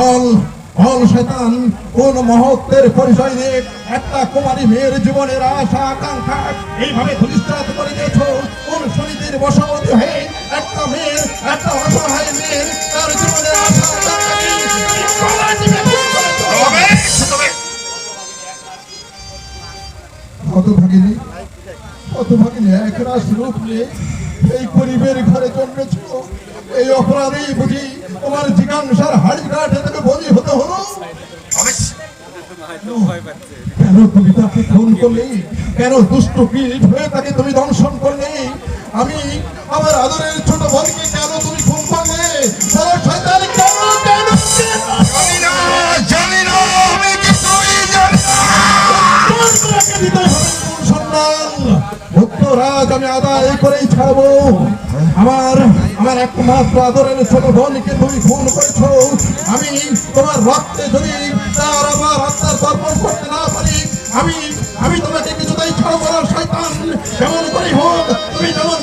বল বল শয়তান, কোন মহত্বের পরিচয় নিয়ে একটা কুমারী মেয়ের জীবনের আশা আকাঙ্ক্ষা এইভাবে ধূলিসাৎ করে দিয়েছ? কোন শনিদের বশবর্তী হয়ে একটা মেয়ের, একটা অসহায় মেয়ের তার জীবনের আশা হতভাগিনী, হতভাগিনী একরাশ রূপ নিয়ে এই গরিবের ঘরে জন্মেছ। এই অপরাধেই বুঝি তোমার জিজ্ঞাসার হাড়ি কাঠে তাকে বলি হতে হলো। কেন তুমি তাকে খুন করলে? কেন দুষ্ট কীট হয়ে তাকে তুমি দংশন করলে? আমি আমার আদরের ছোট বোনকে কেন তুমি খুন করলে? শয়তান কেন কেন জানি না, জানি না, আমি কিছুই জানি না। তোমাকে দিতে হবে কোন সম্মান? উত্তরাজ আমি আদায় করেই ছাড়বো। আমার একমাত্র আদরের ছোট বোনকে তুমি খুন করেছো। আমি তোমার রক্তে যদি তার আমার আত্মার তর্পণ করতে না পারি, আমি তোমাকে কিছুতেই ছাড়বো না। শয়তান, যেমন করে হোক, তুমি যেমন